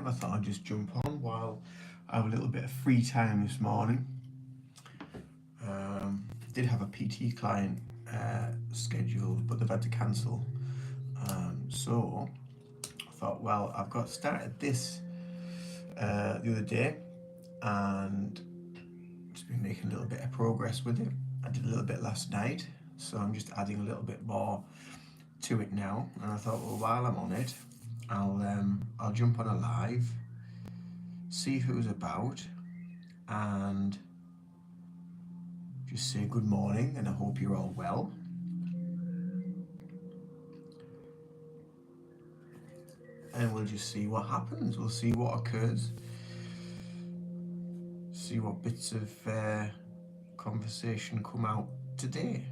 I thought I'd just jump on while I have a little bit of free time this morning. Did have a PT client scheduled, but they've had to cancel. So I thought, well, I've got started this the other day and just been making a little bit of progress with it. I did a little bit last night, so I'm just adding a little bit more to it now. And I thought, well, while I'm on it, I'll jump on a live, see who's about, and just say good morning, and I hope you're all well. And we'll just see what happens. We'll see what occurs. See what bits of conversation come out today.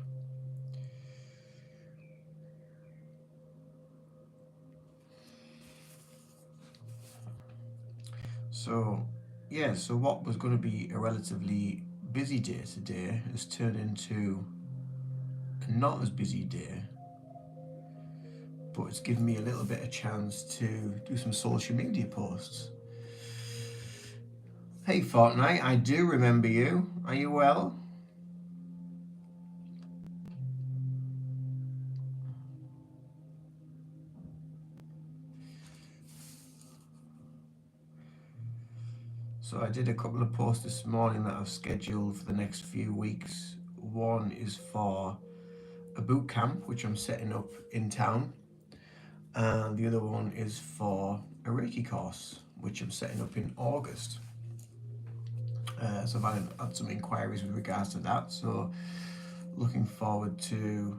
So, yeah, so what was going to be a relatively busy day today has turned into a not as busy day, but it's given me a little bit of chance to do some social media posts. Hey Fortnite, I do remember you. Are you well? So I did a couple of posts this morning that I've scheduled for the next few weeks. One is for a boot camp, which I'm setting up in town. And the other one is for a Reiki course, which I'm setting up in August. So I've had some inquiries with regards to that. So looking forward to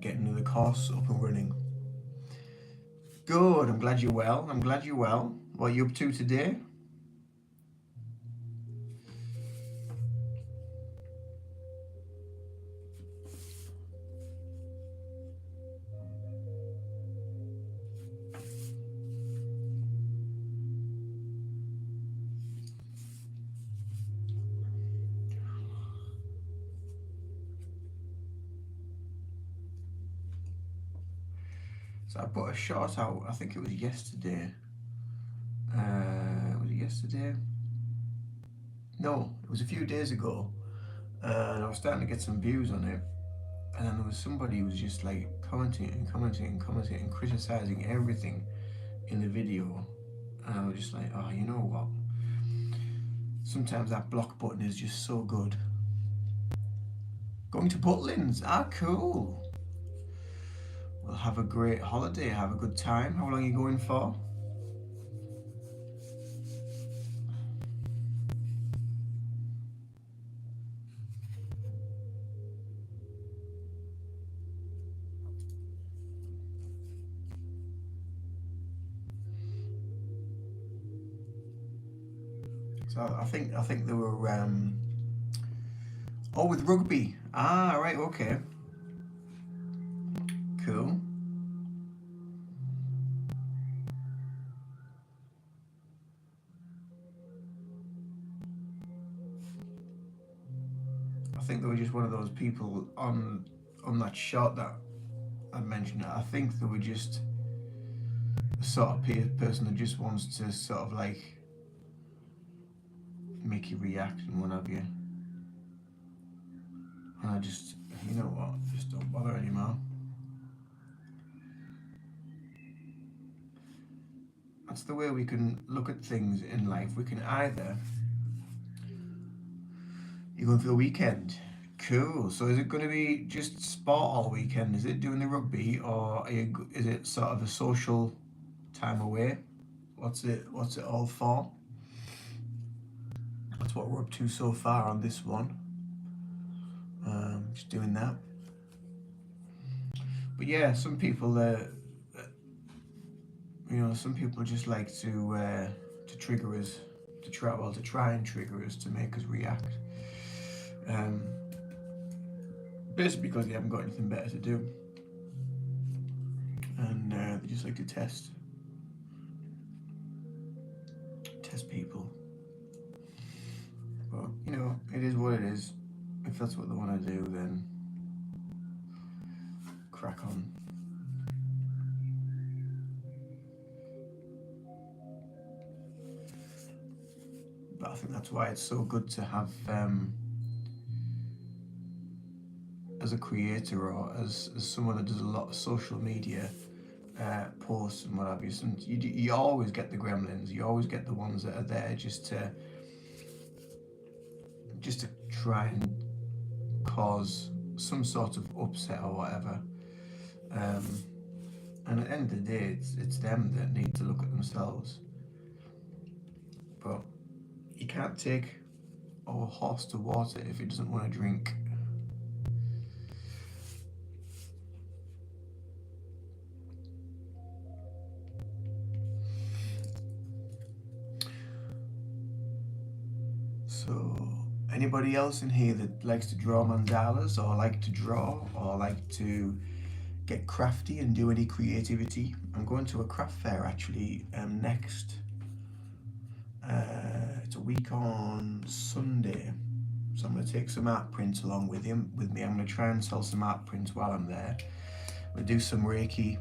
getting the course up and running. Good, I'm glad you're well. What are you up to today? So I put a short out, I think it was yesterday. Was it yesterday? No, it was a few days ago. And I was starting to get some views on it. And then there was somebody who was just like commenting and criticizing everything in the video. And I was just like, oh, you know what? Sometimes that block button is just so good. Going to Butlins. Ah, cool. Well, have a great holiday. Have a good time. How long are you going for? So I think they were oh, with rugby. Ah, right, okay. Cool. I think they were just one of those people on that shot that I mentioned. I think they were just the sort of person that just wants to sort of like make you react and what have you. And I just, you know what, just don't bother anymore. That's the way we can look at things in life. We can either, you're going for the weekend. Cool. So is it going to be just sport all weekend? Is it doing the rugby, or is it sort of a social time away? What's it all for? That's what we're up to so far on this one. Just doing that. But yeah, some people, some people just like to trigger us, to try and trigger us to make us react. Basically because they haven't got anything better to do, and they just like to test people. But you know, it is what it is. If that's what they want to do, then crack on. But I think that's why it's so good to have, as a creator or as someone that does a lot of social media posts and what have you. You always get the gremlins. You always get the ones that are there just to try and cause some sort of upset or whatever. Um, and at the end of the day, it's them that need to look at themselves. But you can't take a horse to water if it doesn't want to drink. So, anybody else in here that likes to draw mandalas or like to draw or like to get crafty and do any creativity? I'm going to a craft fair actually next. It's a week on Sunday, so I'm going to take some art prints along with me. I'm going to try and sell some art prints while I'm there. We'll do some Reiki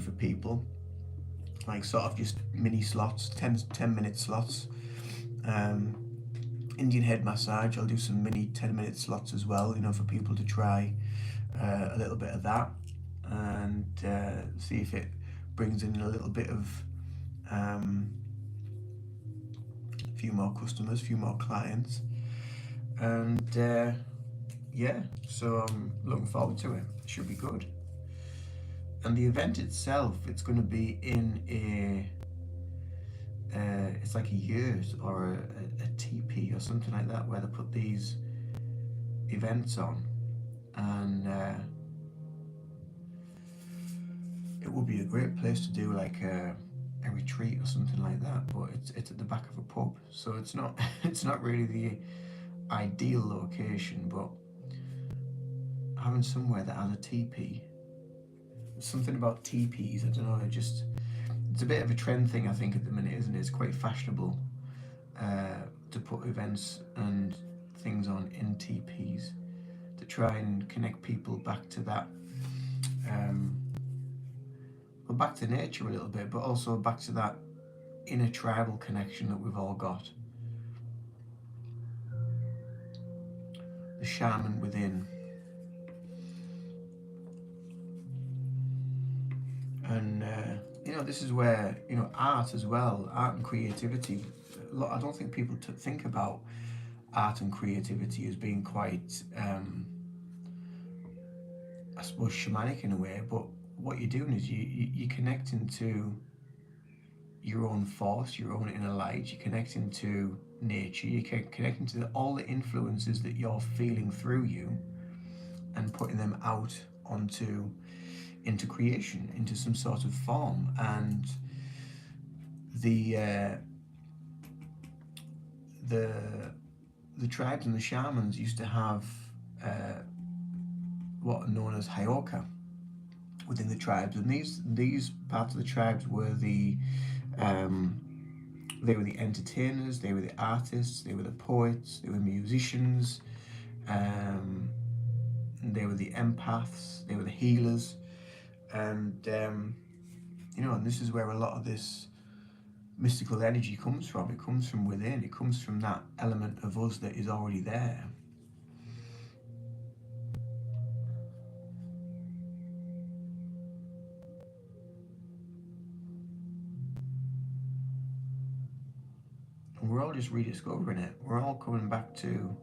for people, like sort of just mini slots, 10-minute slots. Indian head massage, I'll do some mini 10-minute slots as well, for people to try a little bit of that and see if it brings in a little bit of a few more customers, a few more clients. And yeah, so I'm looking forward to it. It should be good. And the event itself, it's going to be in it's like a yurt or a teepee or something like that, where they put these events on, and it would be a great place to do like a retreat or something like that. But it's at the back of a pub, so it's not it's not really the ideal location. But having somewhere that has a teepee, something about teepees, I don't know, it's a bit of a trend thing, I think, at the minute, isn't it? It's quite fashionable to put events and things on in teepees to try and connect people back to that, well, back to nature a little bit, but also back to that inner tribal connection that we've all got. The shaman within. And this is where art as well, art and creativity. I don't think people think about art and creativity as being quite, I suppose, shamanic in a way. But what you're doing is you're connecting to your own force, your own inner light. You're connecting to nature. You're connecting to all the influences that you're feeling through you, and putting them out into creation, into some sort of form. And the tribes and the shamans used to have what are known as hayoka within the tribes, and these parts of the tribes were they were the entertainers, they were the artists, they were the poets, they were musicians, they were the empaths, they were the healers. And and this is where a lot of this mystical energy comes from. It comes from within. It comes from that element of us that is already there. And we're all just rediscovering it. We're all coming back to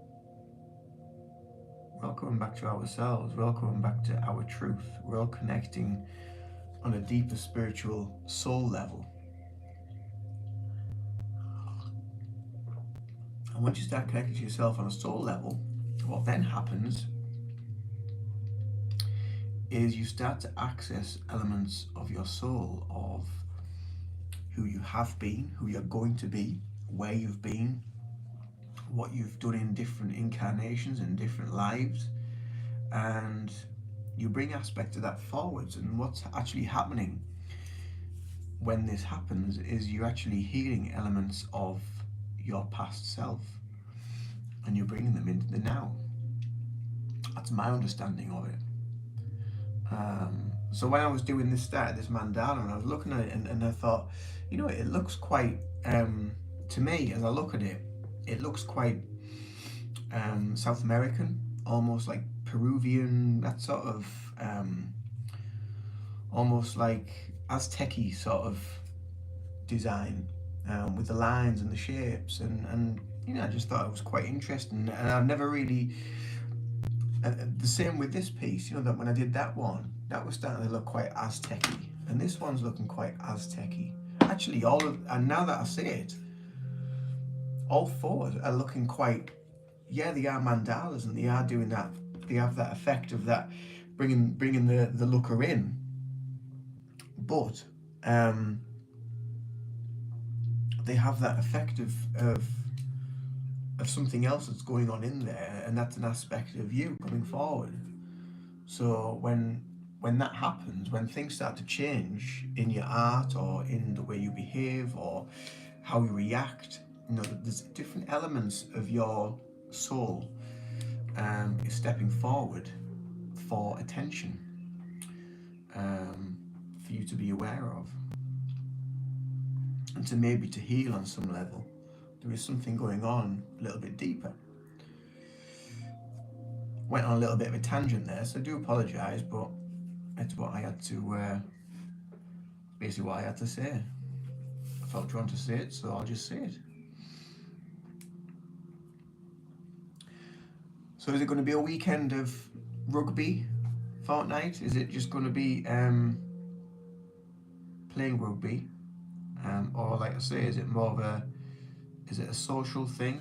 ourselves. We're all coming back to our truth. We're all connecting on a deeper spiritual soul level. And once you start connecting to yourself on a soul level, what then happens is you start to access elements of your soul, of who you have been, who you're going to be, where you've been, what you've done in different incarnations and different lives, and you bring aspects of that forwards. And what's actually happening when this happens is you're actually healing elements of your past self, and you're bringing them into the now. That's my understanding of it. So when I was doing this mandala, and I was looking at it, and I thought, it looks quite to me, as I look at it, it looks quite South American, almost like Peruvian, that sort of almost like Aztec-y sort of design, with the lines and the shapes, and you know, I just thought it was quite interesting, and I've never really. The same with this piece, you know, that when I did that one, that was starting to look quite Aztec-y, and this one's looking quite Aztec-y. Actually, and now that I see it, all four are looking quite, yeah, they are mandalas, and they are doing that. They have that effect of that, bringing the looker in, but they have that effect of something else that's going on in there, and that's an aspect of you coming forward. So when that happens, when things start to change in your art or in the way you behave or how you react, you know, there's different elements of your soul is stepping forward for attention, for you to be aware of, and to maybe to heal on some level. There is something going on a little bit deeper. Went on a little bit of a tangent there, so I do apologise, but it's what I had to, basically what I had to say. I felt drawn to say it, so I'll just say it. So is it going to be a weekend of rugby fortnight? Is it just going to be playing rugby? Or like I say, is it more of is it a social thing?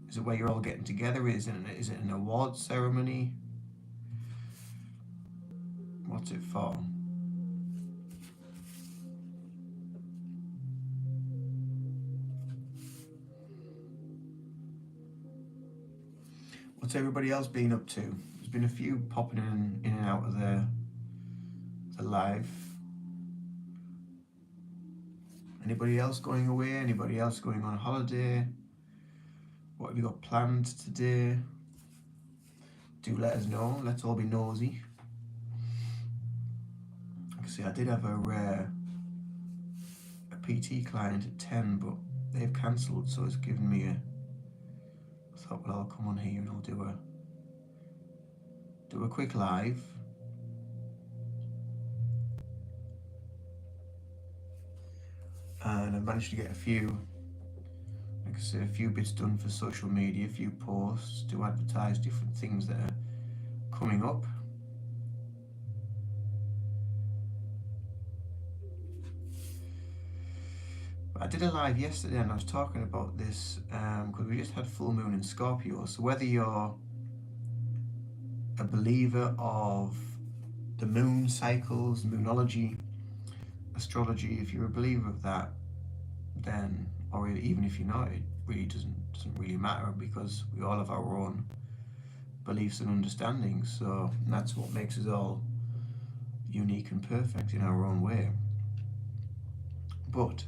Is it where you're all getting together? Is it an award ceremony? What's it for? What's everybody else been up to? There's been a few popping in and out of the live. Anybody else going away? Anybody else going on holiday? What have you got planned today? Do let us know. Let's all be nosy. Like I say, I did have a PT client at 10, but they've cancelled, so it's given me I thought, well, I'll come on here and I'll do a quick live. And I managed to get a few, like I say, a few bits done for social media, a few posts to advertise different things that are coming up. But I did a live yesterday and I was talking about this because we just had full moon in Scorpio. So whether you're a believer of the moon cycles, moonology, astrology, if you're a believer of that, then, or even if you're not, it really doesn't really matter, because we all have our own beliefs and understandings. So that's what makes us all unique and perfect in our own way. But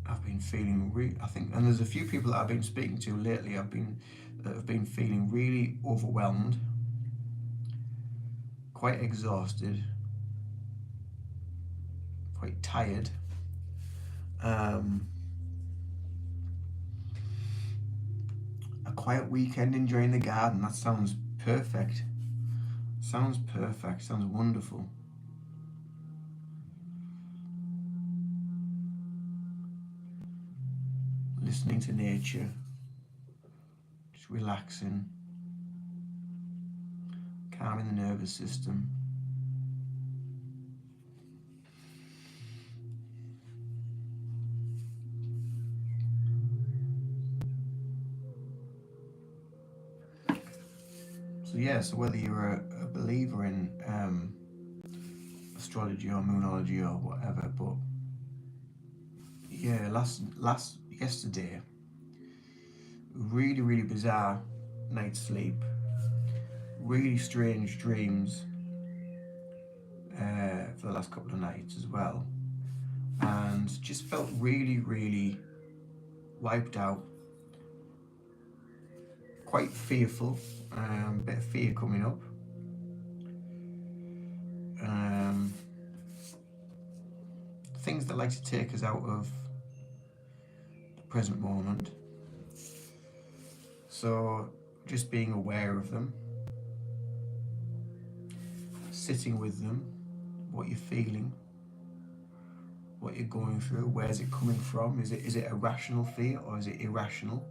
I've been feeling I think, and there's a few people that I've been speaking to lately, that have been feeling really overwhelmed, quite exhausted, quite tired. A quiet weekend enjoying the garden. That sounds perfect. Sounds perfect. Sounds wonderful. Listening to nature, just relaxing, calming the nervous system. So yeah, so whether you're a believer in astrology or moonology or whatever, but yeah, yesterday, really bizarre night's sleep, really strange dreams for the last couple of nights as well, and just felt really wiped out, quite fearful, bit of fear coming up. things that like to take us out of the present moment. So just being aware of them, sitting with them, what you're feeling, what you're going through, where's it coming from? Is it a rational fear or is it irrational?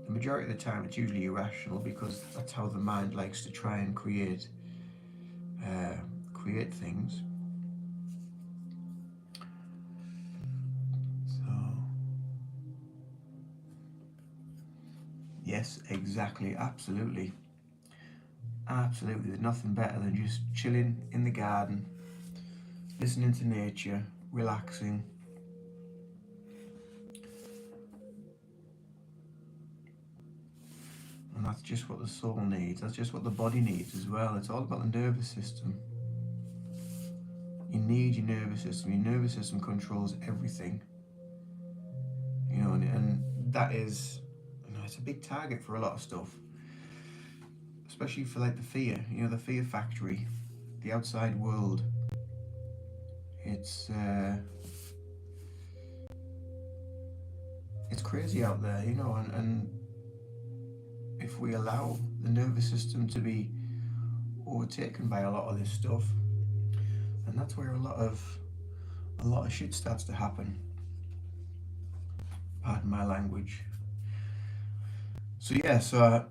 The majority of the time it's usually irrational, because that's how the mind likes to try and create things. So yes, exactly, absolutely. Absolutely, there's nothing better than just chilling in the garden, listening to nature, relaxing. And that's just what the soul needs, that's just what the body needs as well. It's all about the nervous system. You need your nervous system. Your nervous system controls everything. You know, and that is, you know, it's a big target for a lot of stuff. Especially for like the fear, you know, the fear factory, the outside world. It's crazy out there, you know, and if we allow the nervous system to be overtaken by a lot of this stuff, and that's where a lot of shit starts to happen. Pardon my language. So yeah, so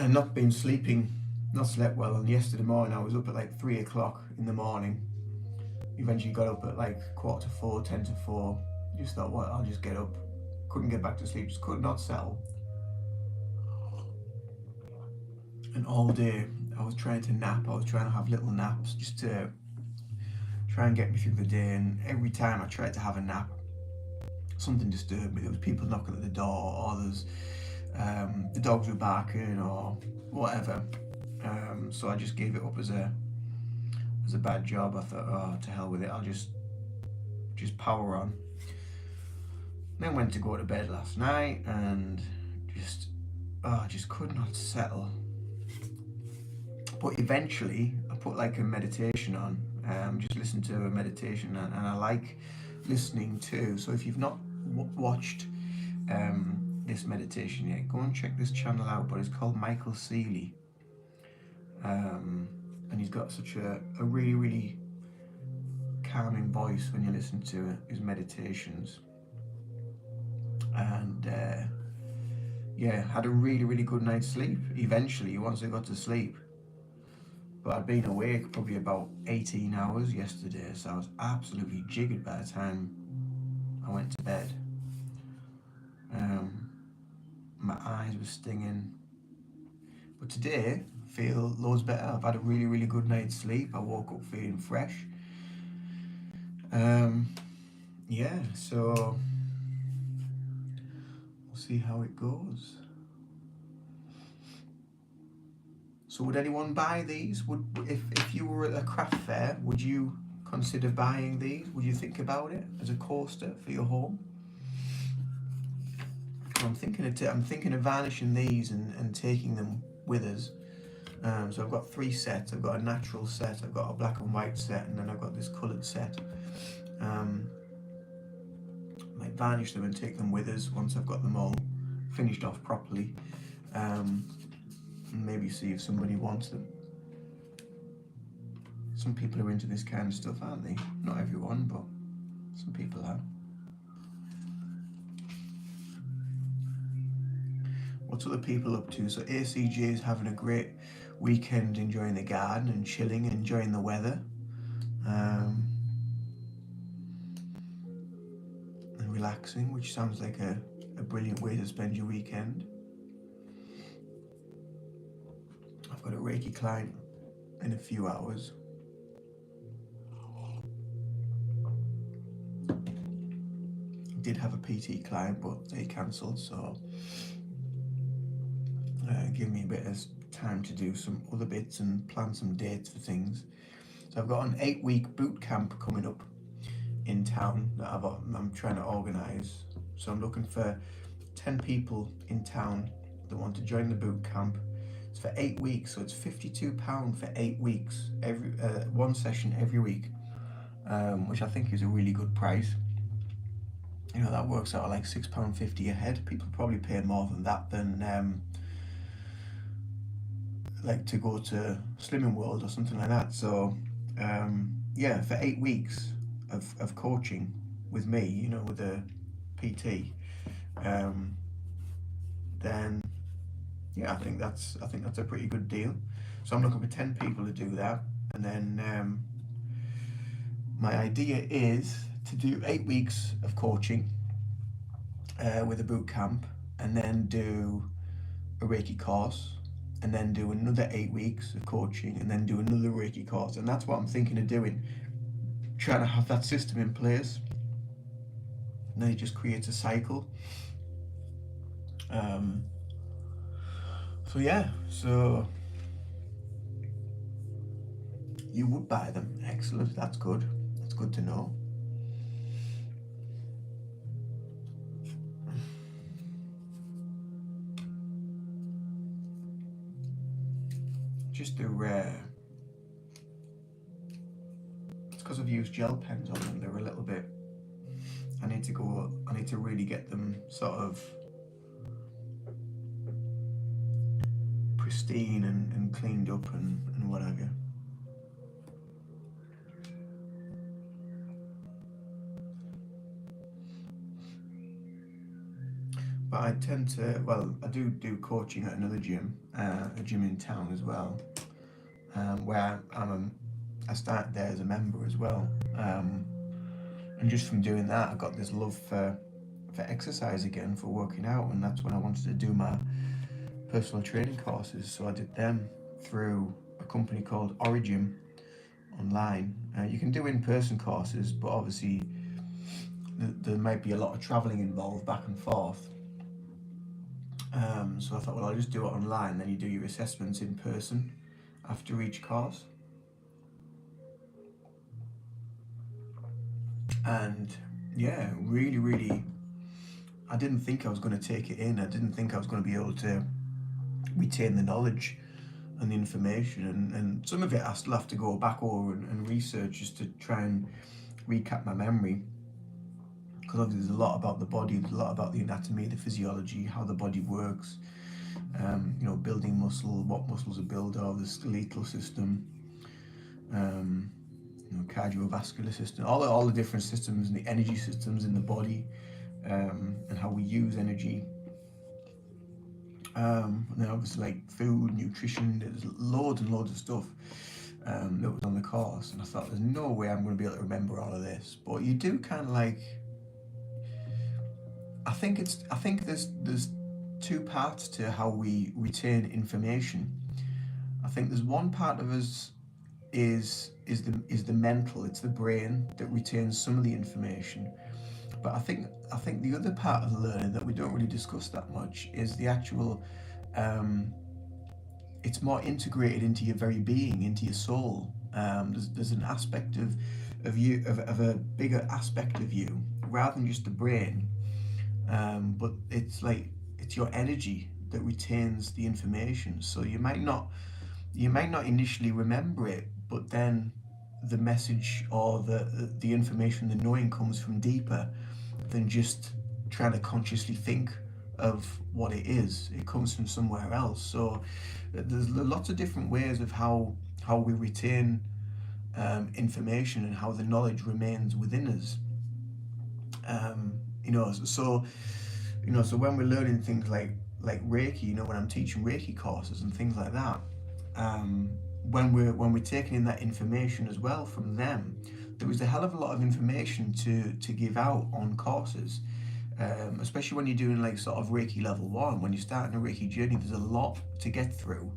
not been sleeping, not slept well, and yesterday morning I was up at like 3 o'clock in the morning. Eventually got up at like 4:45, 10 to 4. Just thought, well, I'll just get up. Couldn't get back to sleep, just could not settle. And all day I was trying to nap, I was trying to have little naps just to try and get me through the day. And every time I tried to have a nap, something disturbed me. There was people knocking at the door, or there's the dogs were barking, or whatever. So I just gave it up as a bad job. I thought, oh, to hell with it. I'll just power on. Then went to go to bed last night and just could not settle. But eventually, I put like a meditation on. Just listen to a meditation, and I like listening too. So if you've not watched this meditation yet, go and check this channel out. But it's called Michael Seeley, and he's got such a really, really calming voice when you listen to his meditations. And yeah, had a really, really good night's sleep eventually once I got to sleep. But I'd been awake probably about 18 hours yesterday, so I was absolutely jiggered by the time I went to bed. My eyes were stinging. But today, I feel loads better. I've had a really, really good night's sleep. I woke up feeling fresh. Yeah, so we'll see how it goes. So would anyone buy these? If you were at a craft fair, would you consider buying these? Would you think about it as a coaster for your home? I'm thinking of varnishing these and taking them with us. So I've got 3 sets. I've got a natural set, I've got a black and white set, and then I've got this coloured set. Might varnish them and take them with us once I've got them all finished off properly. And maybe see if somebody wants them. Some people are into this kind of stuff, aren't they? Not everyone, but some people are. What's other people up to? So ACJ is having a great weekend, enjoying the garden and chilling, enjoying the weather. And relaxing, which sounds like a brilliant way to spend your weekend. I've got a Reiki client in a few hours. Did have a PT client, but they cancelled, so give me a bit of time to do some other bits and plan some dates for things. So I've got an 8-week boot camp coming up in town that I'm trying to organise. So I'm looking for 10 people in town that want to join the boot camp. It's for 8 weeks, so it's £52 for 8 weeks, every one session every week. which I think is a really good price. That works out like £6.50 a head. People probably pay more than that than like to go to Slimming World or something like that. So yeah, for 8 weeks of coaching with me, with a PT, um, then yeah, I think that's a pretty good deal. So I'm looking for 10 people to do that, and then my idea is to do 8 weeks of coaching with a boot camp, and then do a Reiki course, and then do another 8 weeks of coaching, and then do another Reiki course. And that's what I'm thinking of doing, trying to have that system in place. And then it just creates a cycle. Um, so yeah, so you would buy them. Excellent. That's good. That's good to know. Just the rare. It's because I've used gel pens on them. They're a little bit. I need to really get them sort of pristine and cleaned up and whatever. But I tend to, well, I do coaching at another gym, a gym in town as well, where I started there as a member as well. And just from doing that, I got this love for exercise again, for working out, and that's when I wanted to do my personal training courses. So I did them through a company called Origin online. You can do in-person courses, but obviously there might be a lot of travelling involved back and forth. So I thought, well, I'll just do it online. Then you do your assessments in person after each course. And yeah, really, really, I didn't think I was going to take it in. I didn't think I was going to be able to retain the knowledge and the information. And some of it I still have to go back over and research just to try and recap my memory. Because obviously there's a lot about the body, there's a lot about the anatomy, the physiology, how the body works. Building muscle, what muscles are built of, the skeletal system, cardiovascular system, all the different systems and the energy systems in the body, and how we use energy. And then obviously like food, nutrition, there's loads and loads of stuff that was on the course, and I thought there's no way I'm going to be able to remember all of this. But you do kind of like, I think there's two parts to how we retain information. I think there's one part of us is the mental, it's the brain that retains some of the information. But I think the other part of the learning that we don't really discuss that much is the actual. It's more integrated into your very being, into your soul. There's an aspect of you, of a bigger aspect of you, rather than just the brain. But it's your energy that retains the information. So you might not initially remember it, but then the message or the information, the knowing comes from deeper than just trying to consciously think of what it is. It comes from somewhere else. So there's lots of different ways of how we retain information and how the knowledge remains within us. So when we're learning things like Reiki, when I'm teaching Reiki courses and things like that, when we're taking in that information as well from them, there is a hell of a lot of information to give out on courses, especially when you're doing like sort of Reiki level 1. When you're starting a Reiki journey, there's a lot to get through,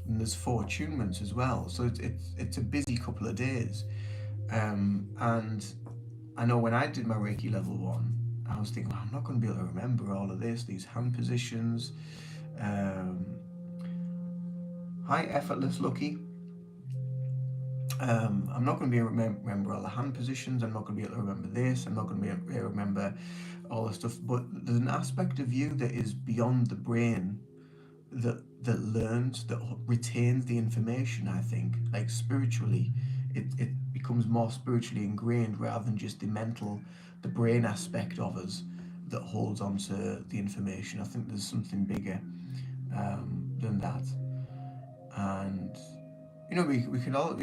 and there's 4 attunements as well. So it's a busy couple of days, and I know when I did my Reiki level 1, I was thinking, well, I'm not going to be able to remember all of this, these hand positions. Hi, effortless Lucky. I'm not going to be able to remember all the hand positions. I'm not going to be able to remember this. I'm not going to be able to remember all the stuff. But there's an aspect of you that is beyond the brain that learns, that retains the information. I think, like spiritually, it becomes more spiritually ingrained rather than just the brain aspect of us that holds on to the information. I think there's something bigger than that. And we can all.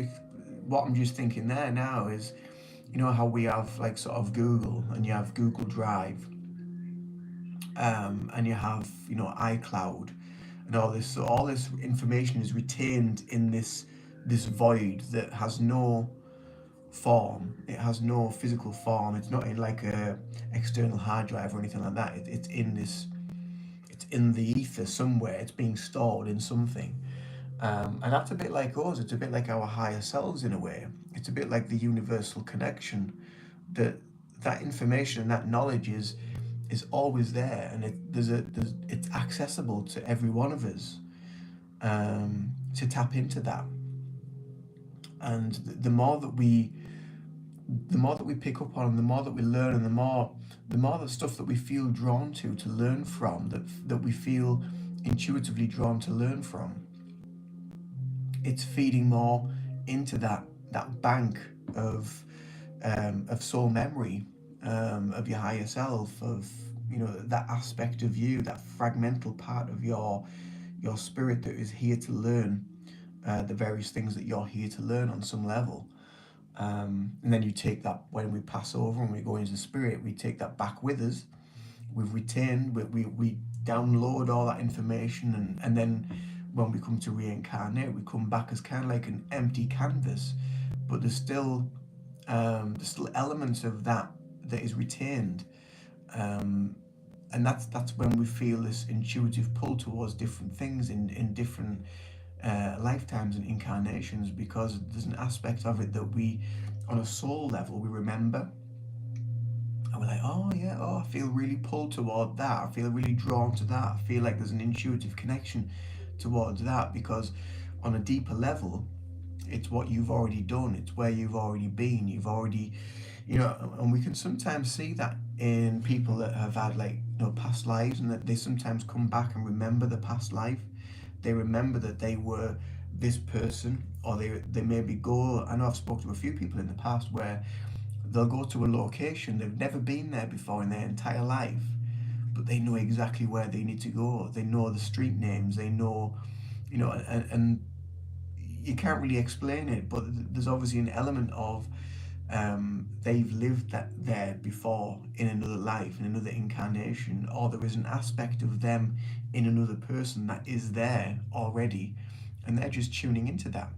What I'm just thinking there now is, how we have like sort of Google, and you have Google Drive, and you have iCloud, and all this. So all this information is retained in this void that has no form. It has no physical form. It's not in like a external hard drive or anything like that. It's in this. It's in the ether somewhere. It's being stored in something. And that's a bit like us. It's a bit like our higher selves in a way. It's a bit like the universal connection. That information and that knowledge is always there, and it's accessible to every one of us, to tap into that. And the more that we pick up on, and the more that we learn, and the more the stuff that we feel drawn to learn from, that we feel intuitively drawn to learn from, it's feeding more into that bank of soul memory, of your higher self, of that aspect of you, that fragmental part of your spirit that is here to learn the various things that you're here to learn on some level. And then you take that, when we pass over and we go into spirit, we take that back with us. We've retained, we download all that information, and then when we come to reincarnate, we come back as kind of like an empty canvas, but there's still elements of that is retained, and that's when we feel this intuitive pull towards different things in different lifetimes and incarnations, because there's an aspect of it that we, on a soul level, we remember. And we're like, oh yeah, I feel really pulled toward that. I feel really drawn to that. I feel like there's an intuitive connection towards that, because on a deeper level, it's what you've already done. It's where you've already been. You've already, and we can sometimes see that in people that have had like past lives, and that they sometimes come back and remember the past life. They remember that they were this person, or they maybe go. I know I've spoken to a few people in the past where they'll go to a location, they've never been there before in their entire life, but they know exactly where they need to go. They know the street names, they know, and you can't really explain it, but there's obviously an element of they've lived there before in another life, in another incarnation, or there is an aspect of them in another person that is there already, and they're just tuning into that.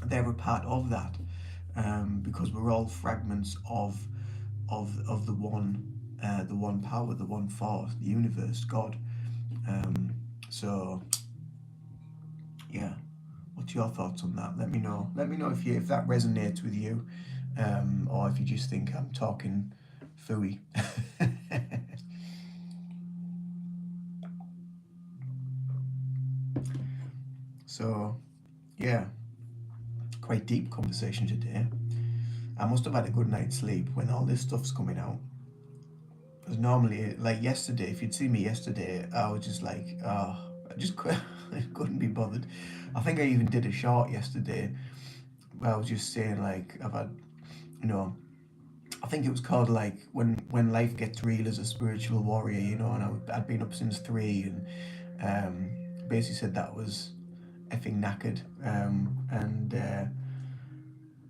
They're a part of that, because we're all fragments of the one power, the one force, the universe, God. So yeah, what's your thoughts on that? Let me know. Let me know if that resonates with you, or if you just think I'm talking phooey. So yeah, quite deep conversation today. I must have had a good night's sleep when all this stuff's coming out. Because normally, like yesterday, if you'd seen me yesterday, I was just like, oh, I just couldn't be bothered. I think I even did a short yesterday where I was just saying like I've had, I think it was called like when life gets real as a spiritual warrior, and I'd been up since 3, and basically said that was effing knackered, and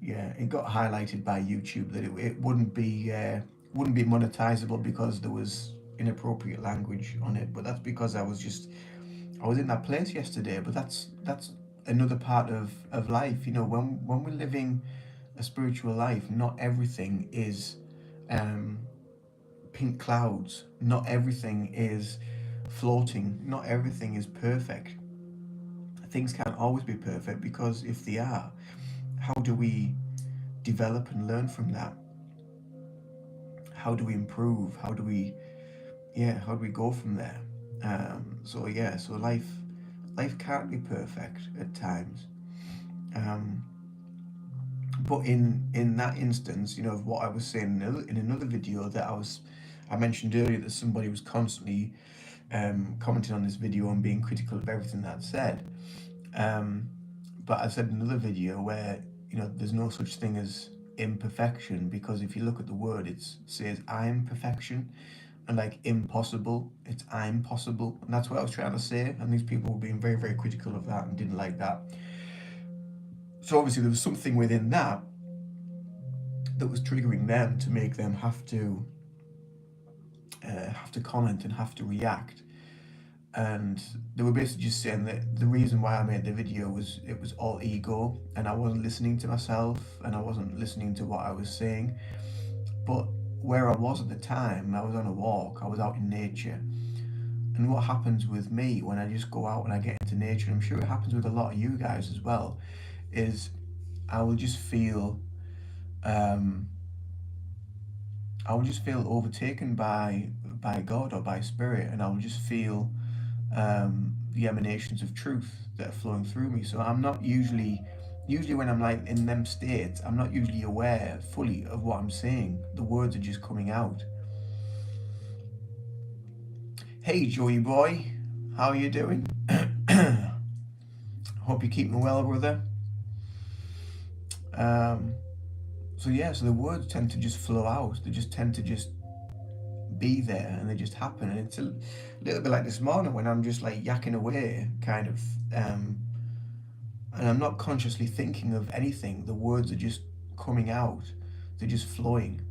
yeah, it got highlighted by YouTube that it wouldn't be monetizable because there was inappropriate language on it. But that's because I was in that place yesterday. But that's another part of life. When we're living a spiritual life, not everything is pink clouds. Not everything is floating. Not everything is perfect. Things can't always be perfect, because if they are, how do we develop and learn from that? How do we improve? How do we go from there? So life can't be perfect at times. Um, but in that instance, of what I was saying in another video that I mentioned earlier, that somebody was constantly commenting on this video and being critical of everything that I said. But I said in another video where there's no such thing as imperfection, because if you look at the word, it says I'm perfection, and like impossible, it's I'm possible. And that's what I was trying to say. And these people were being very, very critical of that and didn't like that. So obviously there was something within that was triggering them to make them have to comment and have to react. And they were basically just saying that the reason why I made the video was it was all ego, and I wasn't listening to myself, and I wasn't listening to what I was saying. But where I was at the time, I was on a walk, I was out in nature. And what happens with me when I just go out and I get into nature, and I'm sure it happens with a lot of you guys as well, is I will just feel um, overtaken by God or by spirit, and I will just feel the emanations of truth that are flowing through me. So I'm not usually when I'm like in them states, I'm not usually aware fully of what I'm saying. The words are just coming out. Hey Joey boy, how are you doing? Hope you're keeping well, brother. So the words tend to just flow out. They just tend to just be there, and they just happen. And it's a little bit like this morning when I'm just like yakking away, kind of, and I'm not consciously thinking of anything. The words are just coming out. They're just flowing,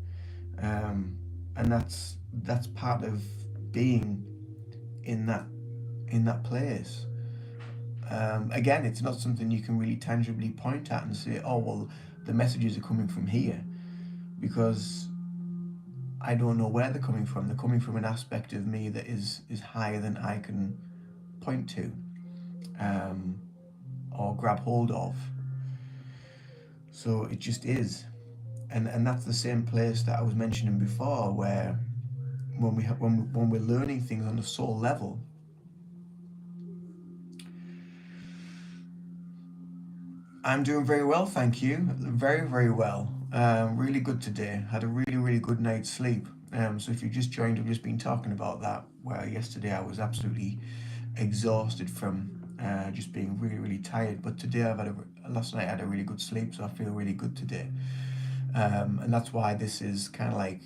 and that's part of being in that place. Again, it's not something you can really tangibly point at and say, oh well, the messages are coming from here, because I don't know where they're coming from. They're coming from an aspect of me that is higher than I can point to, or grab hold of. So it just is, and that's the same place that I was mentioning before, where when we're learning things on the soul level, I'm doing very well, thank you. Very, very well. Really good today. Had a really, really good night's sleep. So if you just joined, I've just been talking about that, where yesterday I was absolutely exhausted from just being really, really tired. But today last night I had a really good sleep, so I feel really good today. And that's why this is kind of like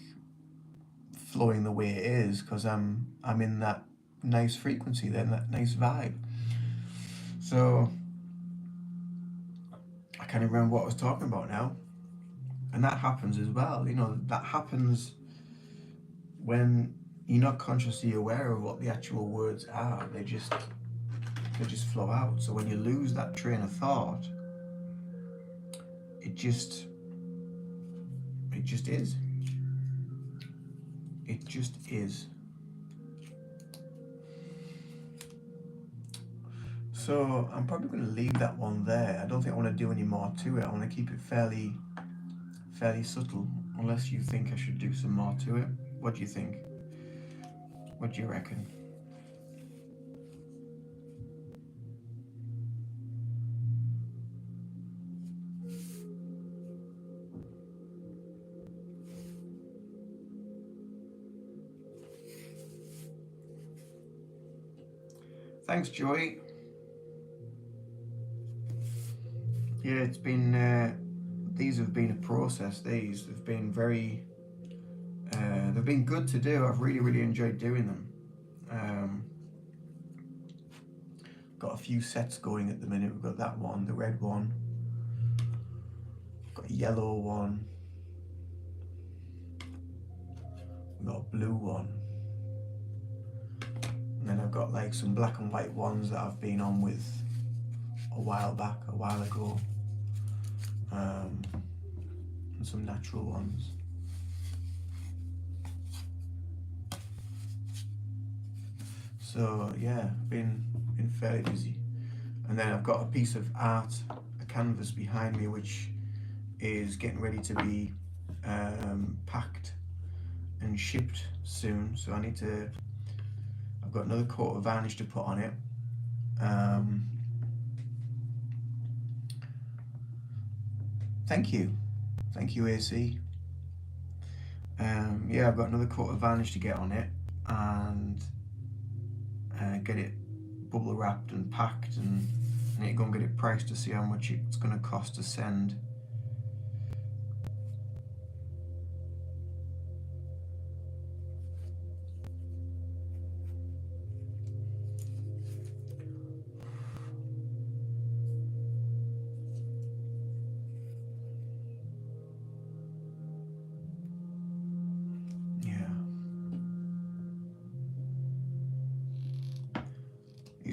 flowing the way it is, because I'm in that nice frequency then, that nice vibe. So I can't even remember what I was talking about now. And that happens as well. That happens when you're not consciously aware of what the actual words are. They just flow out. So when you lose that train of thought, it just is. It just is. So I'm probably going to leave that one there. I don't think I want to do any more to it. I want to keep it fairly subtle, unless you think I should do some more to it. What do you think? What do you reckon? Thanks, Joy. Yeah, it's been these have been a process. These have been they've been good to do. I've really, really enjoyed doing them. Got a few sets going at the minute. We've got that one, the red one. Got a yellow one. We've got a blue one. And then I've got like some black and white ones that I've been on with a while ago. And some natural ones. So yeah, been fairly busy. And then I've got a piece of art, a canvas behind me, which is getting ready to be packed and shipped soon. So I've got another coat of varnish to put on it. Thank you, AC. Yeah, I've got another coat of varnish to get on it, and get it bubble wrapped and packed, and I need to go and get it priced to see how much it's going to cost to send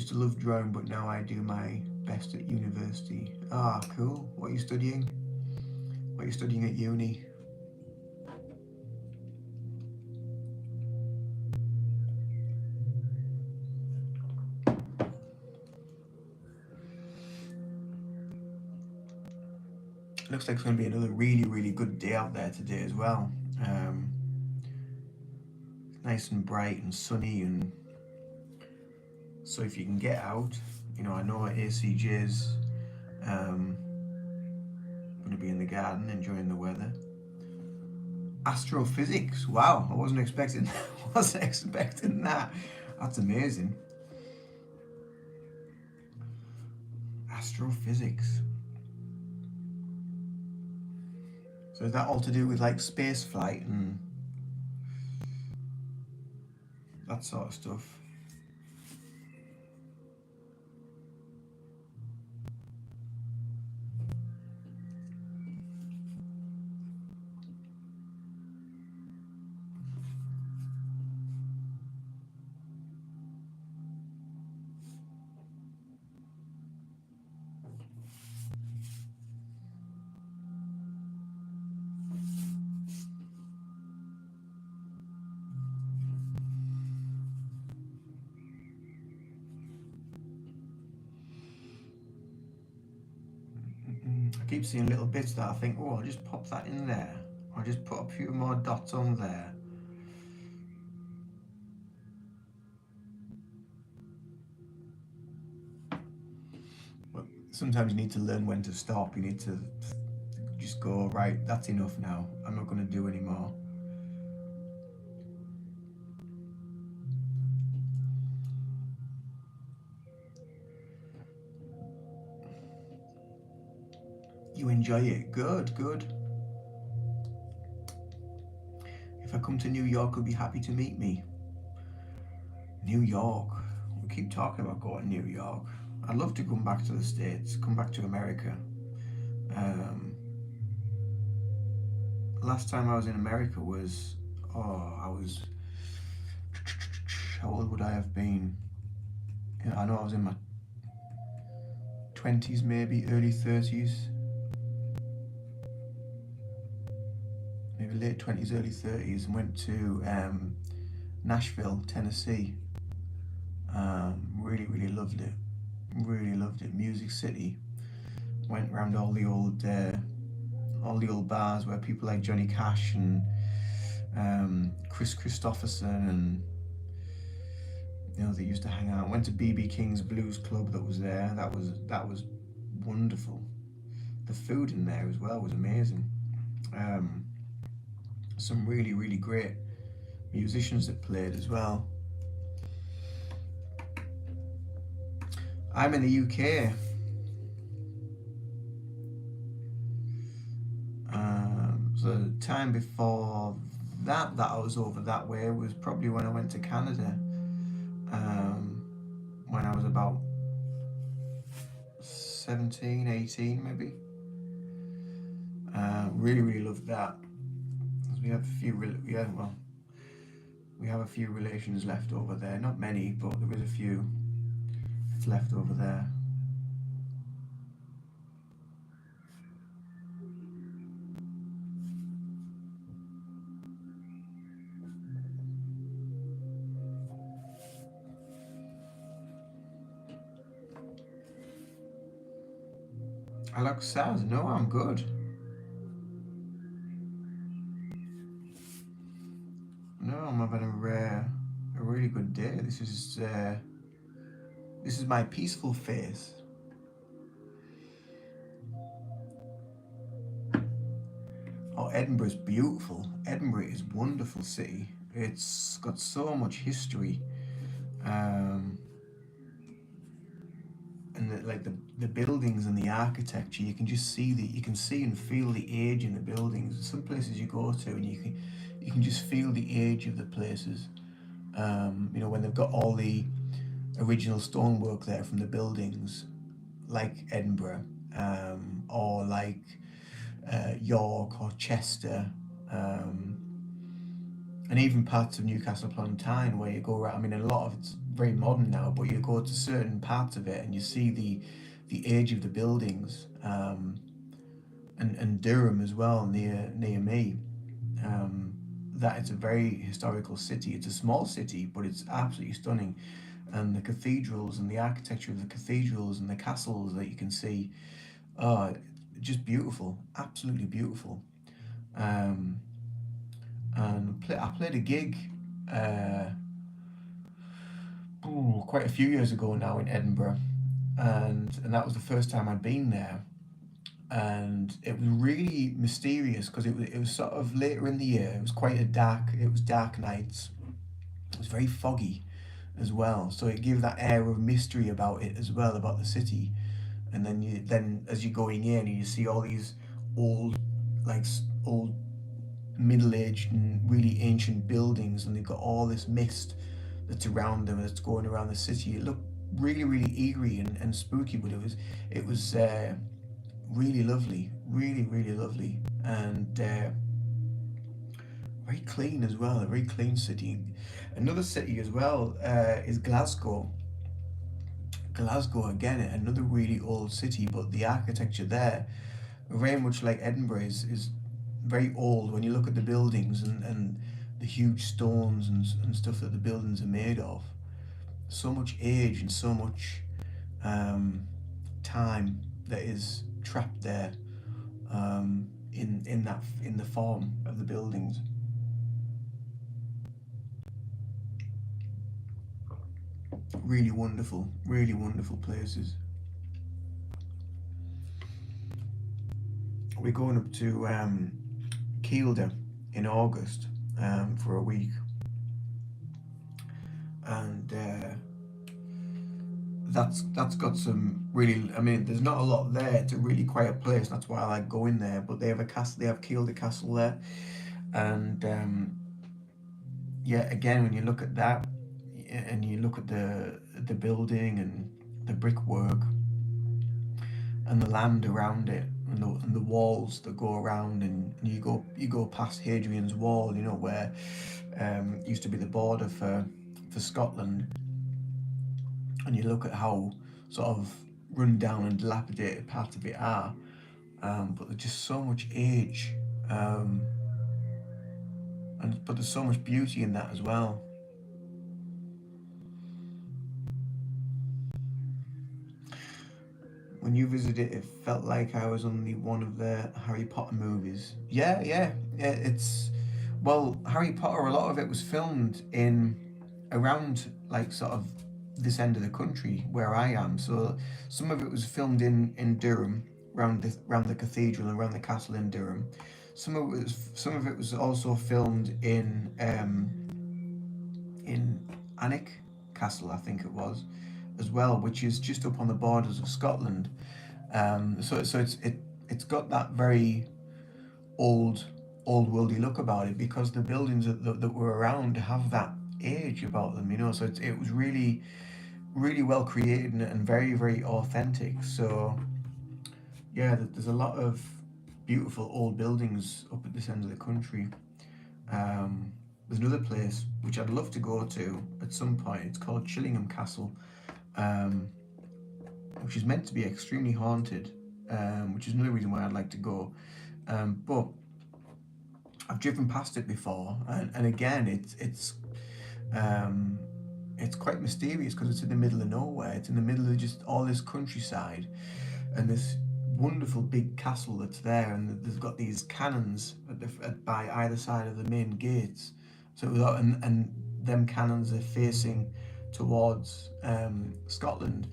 Used to love drawing, but now I do my best at university. Ah, cool. What are you studying? What are you studying at uni? Looks like it's going to be another really, really good day out there today as well. Um, nice and bright and sunny, and so if you can get out, I know at ACJ's going to be in the garden enjoying the weather. Astrophysics. Wow, I wasn't expecting wasn't expecting that. That's amazing. Astrophysics. So is that all to do with like space flight and that sort of stuff? I keep seeing little bits that I think, oh, I'll just pop that in there. I'll just put a few more dots on there. But sometimes you need to learn when to stop. You need to just go, right, that's enough now. I'm not going to do any more. You enjoy it. Good, good. If I come to New York, you'll be happy to meet me. New York. We keep talking about going to New York. I'd love to come back to the States, come back to America. Last time I was in America was, how old would I have been? I know I was in my 20s, maybe early 30s, maybe late 20s, early 30s, and went to Nashville, Tennessee. Really, really loved it. Really loved it. Music City. Went around all the old bars where people like Johnny Cash and Chris Christopherson and they used to hang out. Went to BB King's Blues Club that was there. That was wonderful. The food in there as well was amazing. Some really, really great musicians that played as well. I'm in the UK. So the time before that I was over that way was probably when I went to Canada. When I was about 17, 18 maybe. Really, really loved that. We have a few, we have a few relations left over there. Not many, but there is a few that's left over there. I like Saz. No, I'm good. No, I'm having a really good day. This is my peaceful face. Oh, Edinburgh's beautiful. Edinburgh is a wonderful city. It's got so much history, and the buildings and the architecture. You can just see you can see and feel the age in the buildings. Some places you go to and you can just feel the age of the places. When they've got all the original stonework there from the buildings, like Edinburgh, or like York or Chester. and even parts of Newcastle upon Tyne where you go around. I mean, a lot of it's very modern now, but you go to certain parts of it and you see the age of the buildings, and Durham as well near me. Um, that it's a very historical city. It's a small city, but it's absolutely stunning. And the cathedrals and the architecture of the cathedrals and the castles that you can see, oh, just beautiful, absolutely beautiful. Um, I played a gig uh, quite a few years ago now in Edinburgh, and that was the first time I'd been there, and it was really mysterious because it was sort of later in the year. It was dark nights. It was very foggy as well, so it gave that air of mystery about it as well, about the city. And then as you're going in, you see all these old, old middle-aged and really ancient buildings, and they've got all this mist that's around them that's going around the city. It looked really, really eerie and spooky, but it was really lovely, really, really lovely, and very clean as well. A very clean city. Another city as well is Glasgow. Glasgow again, another really old city, but the architecture there, very much like Edinburgh, is very old. When you look at the buildings and the huge stones and stuff that the buildings are made of, so much age and so much um, time that is trapped there, in the form of the buildings. Really wonderful places. We're going up to Kielder in August, for a week, and that's got some really. I mean, there's not a lot there. It's a really quiet place. That's why I like going there. But they have a castle. They have Kielder Castle there, and yeah, again, when you look at that, and you look at the building and the brickwork and the land around it, and the walls that go around, and you go past Hadrian's Wall, where used to be the border for Scotland, and you look at how sort of run down and dilapidated parts of it are, but there's just so much age, um, but there's so much beauty in that as well. When you visited, it felt like I was on one of the Harry Potter movies. Yeah, yeah, yeah. It's well, Harry Potter. A lot of it was filmed in around like sort of this end of the country where I am. So some of it was filmed in Durham, around the cathedral and around the castle in Durham. Some of it was also filmed in Alnwick Castle, I think it was, as well, which is just up on the borders of Scotland. So it's got that very old old worldy look about it because the buildings that were around have that age about them, So it was really really well created and very very authentic. So yeah, there's a lot of beautiful old buildings up at this end of the country. There's another place which I'd love to go to at some point. It's called Chillingham Castle, um, which is meant to be extremely haunted, which is another reason why I'd like to go. But I've driven past it before, and again, um, it's quite mysterious because it's in the middle of nowhere. It's in the middle of just all this countryside, and this wonderful big castle that's there, and they've got these cannons by either side of the main gates. So and them cannons are facing towards Scotland.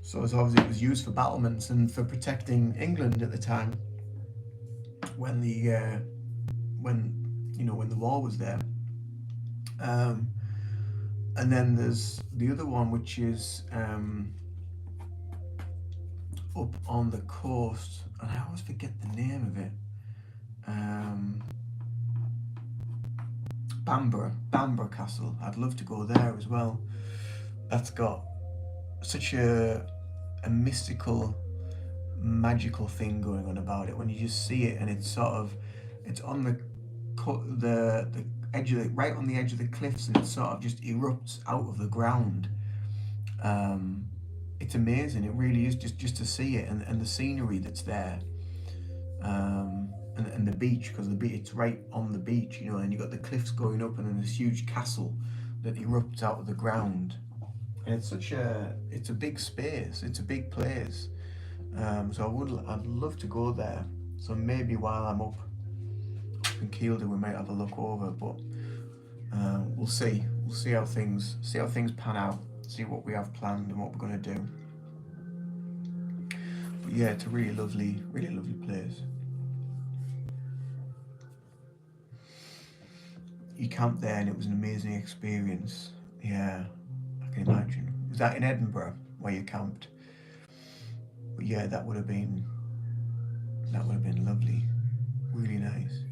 So it's obviously it was used for battlements and for protecting England at the time when the when the war was there. Um, and then there's the other one which is up on the coast, and I always forget the name of it. Um, Bamburgh Castle. I'd love to go there as well. That's got such a mystical, magical thing going on about it when you just see it, and it's sort of it's on the right on the edge of the cliffs, and it sort of just erupts out of the ground. Um, it's amazing. It really is, just to see it, and the scenery that's there, and the beach, because the beach, it's right on the beach, you know, and you got the cliffs going up, and then this huge castle that erupts out of the ground. And it's a big space. It's a big place. So I'd love to go there. So maybe while I'm up in Kielder, we might have a look over. But we'll see. We'll see how things pan out. See what we have planned and what we're gonna do. But yeah, it's a really lovely place. You camped there, and it was an amazing experience. Yeah, I can imagine. Was that in Edinburgh where you camped? But yeah, that would have been lovely. Really nice.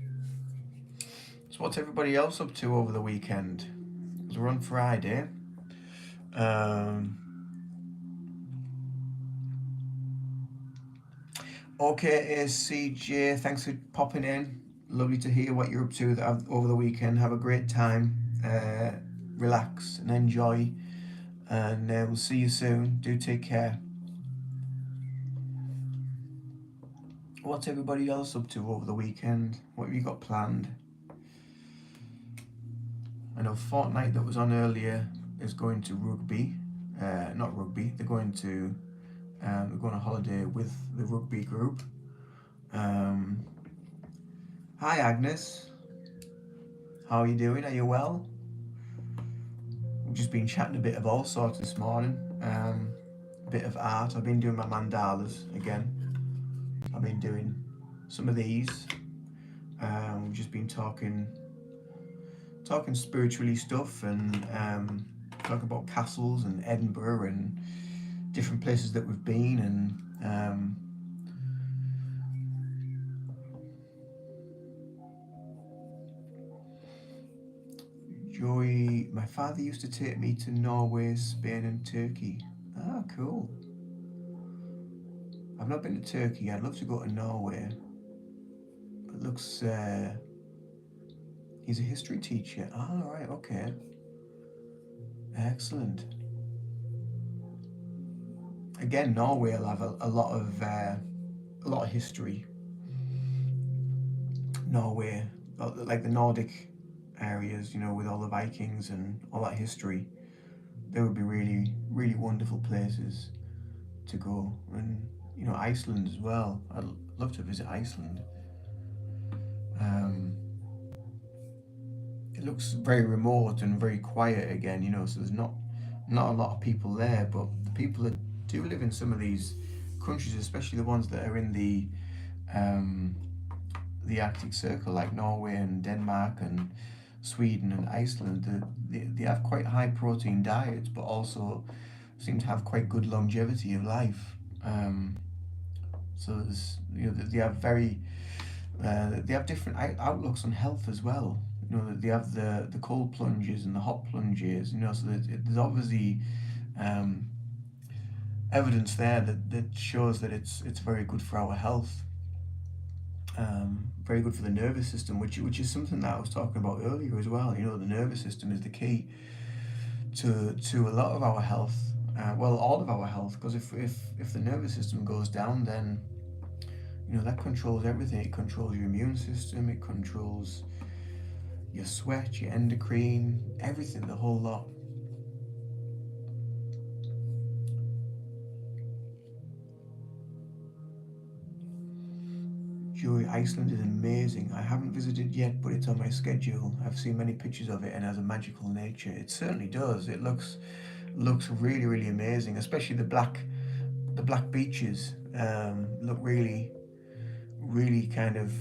So what's everybody else up to over the weekend? 'Cause we're on Friday. Um, okay, ACJ, thanks for popping in. Lovely to hear what you're up to over the weekend. Have a great time. Relax and enjoy. And we'll see you soon. Do take care. What's everybody else up to over the weekend? What have you got planned? I know Fortnite that was on earlier is going to rugby. Not rugby. They're going on holiday with the rugby group. Hi Agnes, how are you doing? Are you well? We've just been chatting a bit of all sorts this morning. A bit of art. I've been doing my mandalas again. I've been doing some of these. We've just been talking spiritually stuff, and talking about castles and Edinburgh and different places that we've been, and Joy, my father used to take me to Norway, Spain, and Turkey. Ah, cool. I've not been to Turkey. I'd love to go to Norway. It looks. He's a history teacher. Ah, right, okay. Excellent. Again, Norway will have a lot of history. Norway, like the Nordic areas, you know, with all the Vikings and all that history, they would be really wonderful places to go. And you know, Iceland as well. I'd love to visit Iceland. Um, it looks very remote and very quiet again, you know. So there's not a lot of people there, but the people that do live in some of these countries, especially the ones that are in um, the Arctic Circle, like Norway and Denmark and Sweden and Iceland, they have quite high protein diets, but also seem to have quite good longevity of life. So there's, you know, they have different outlooks on health as well. You know, they have the cold plunges and the hot plunges. You know, so there's obviously um, evidence there that shows that it's very good for our health. Very good for the nervous system, which is something that I was talking about earlier as well. You know, the nervous system is the key to a lot of our health. Well, all of our health, because if the nervous system goes down, then you know that controls everything. It controls your immune system. It controls your sweat, your endocrine, everything, the whole lot. Joy, Iceland is amazing. I haven't visited yet, but it's on my schedule. I've seen many pictures of it, and it has a magical nature. It certainly does. It looks really amazing, especially the black beaches. Look really kind of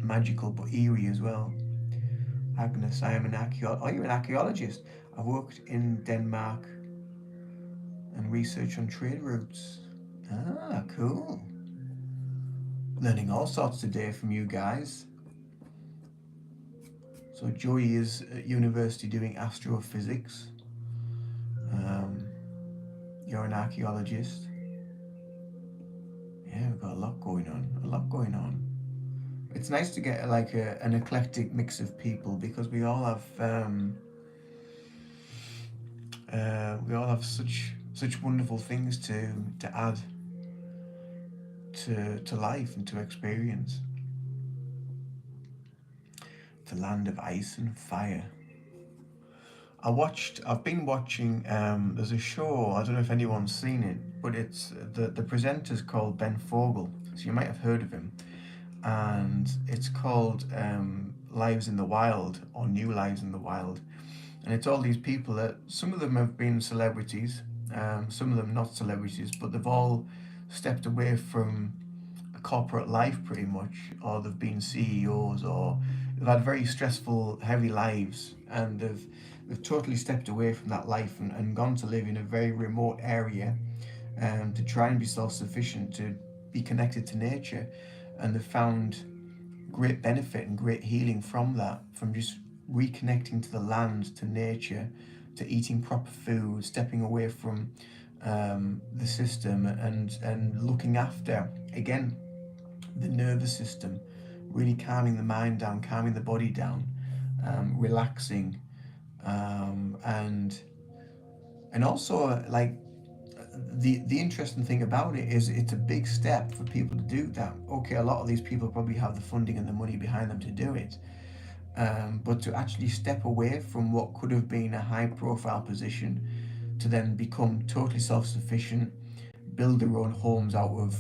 magical, but eerie as well. Agnes, I am an archaeologist. Oh, you're an archaeologist. I've worked in Denmark and research on trade routes. Ah, cool. Learning all sorts today from you guys. So Joy is at university doing astrophysics. You're an archaeologist. Yeah, we've got a lot going on. it's nice to get like an eclectic mix of people because we all have such wonderful things to add to life and to experience. The land of ice and fire. I've been watching. There's a show. I don't know if anyone's seen it, but it's the presenter's called Ben Fogel, so you might have heard of him. And it's called Lives in the Wild or New Lives in the Wild. And it's all these people that some of them have been celebrities, some of them not celebrities, but they've all stepped away from a corporate life pretty much, or they've been CEOs, or they've had very stressful, heavy lives, and they've totally stepped away from that life and gone to live in a very remote area, to try and be self-sufficient, to be connected to nature, and they've found great benefit and great healing from that, from just reconnecting to the land, to nature, to eating proper food, stepping away from the system, and looking after again the nervous system, really calming the mind down, calming the body down, relaxing, and also like the interesting thing about it is it's a big step for people to do that. Okay, a lot of these people probably have the funding and the money behind them to do it, but to actually step away from what could have been a high profile position to then become totally self sufficient, build their own homes out of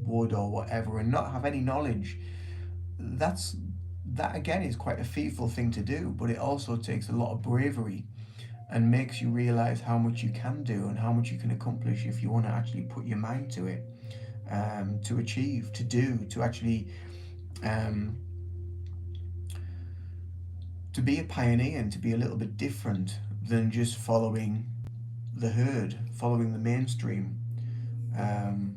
wood or whatever, and not have any knowledge, that's that again is quite a fearful thing to do, but it also takes a lot of bravery and makes you realize how much you can do and how much you can accomplish if you want to actually put your mind to it, to achieve, to do, to actually um, to be a pioneer and to be a little bit different than just following the herd, following the mainstream. Um,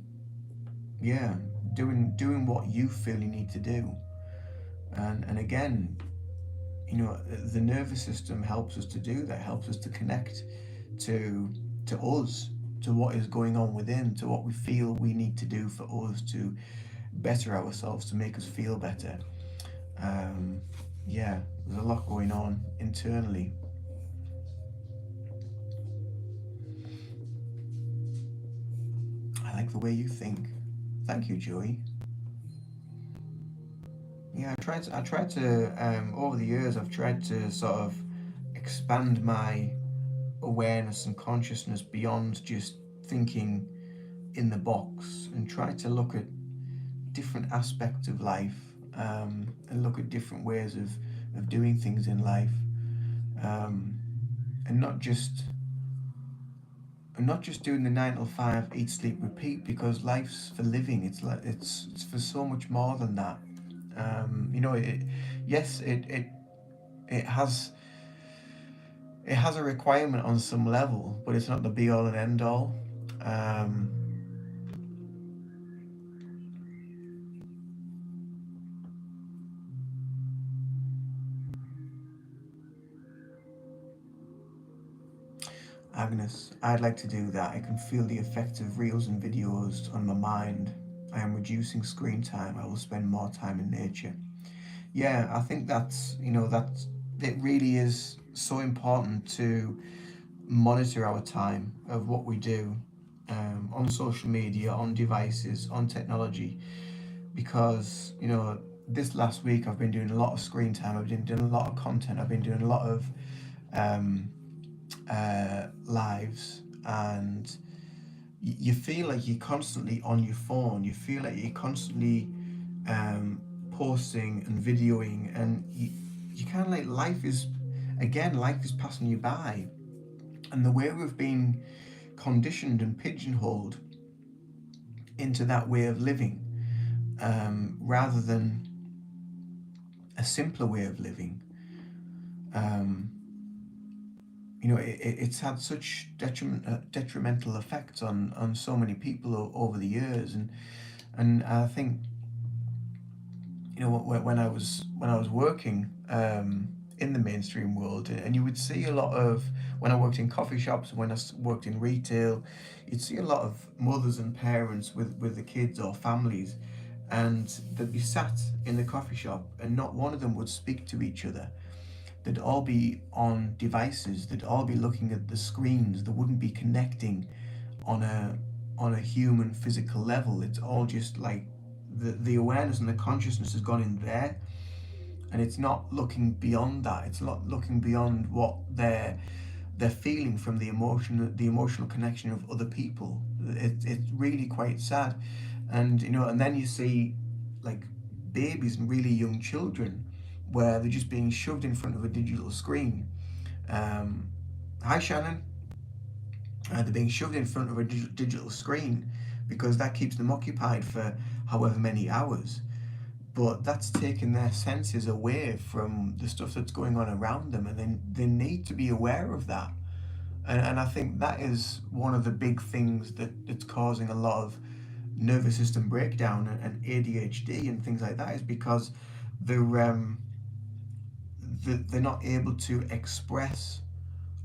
yeah, doing what you feel you need to do, and again, the nervous system helps us to do that. Helps us to connect to us, to what is going on within, to what we feel we need to do for us to better ourselves, to make us feel better. Um, yeah, there's a lot going on internally. I like the way you think. Thank you, Joey. Yeah, I tried to over the years I've tried to sort of expand my awareness and consciousness beyond just thinking in the box, and try to look at different aspects of life, and look at different ways of doing things in life, um, and not just doing the 9 to 5, eat, sleep, repeat, because life's for living. It's like it's for so much more than that. Yes, it has it has a requirement on some level, but it's not the be all and end all. Um, Agnes, I'd like to do that. I can feel the effect of reels and videos on my mind. I am reducing screen time. I will spend more time in nature. Yeah, I think that it really is so important to monitor our time of what we do, on social media, on devices, on technology, because this last week I've been doing a lot of screen time. I've been doing a lot of content. I've been doing a lot of um, lives, and you feel like you're constantly on your phone. You feel like you're constantly posting and videoing, and you kind of like life is passing you by, and the way we've been conditioned and pigeonholed into that way of living, rather than a simpler way of living. Um, it's had such detrimental effects on so many people over the years, and I think when I was working in the mainstream world, and you would see a lot of, when I worked in coffee shops, when I worked in retail, you'd see a lot of mothers and parents with the kids or families, and they'd be sat in the coffee shop and not one of them would speak to each other. They'd all be on devices, they'd all be looking at the screens, they wouldn't be connecting on a human physical level. It's all just like the awareness and the consciousness has gone in there, and it's not looking beyond that. It's not looking beyond what they're feeling from the emotional connection of other people. It's really quite sad. And and then you see like babies and really young children where they're just being shoved in front of a digital screen. um, Hi Shannon. They're being shoved in front of a digital screen because that keeps them occupied for however many hours, but that's taking their senses away from the stuff that's going on around them, and then they need to be aware of that. And I think that is one of the big things that's causing a lot of nervous system breakdown and ADHD and things like that, is because they're um, they're not able to express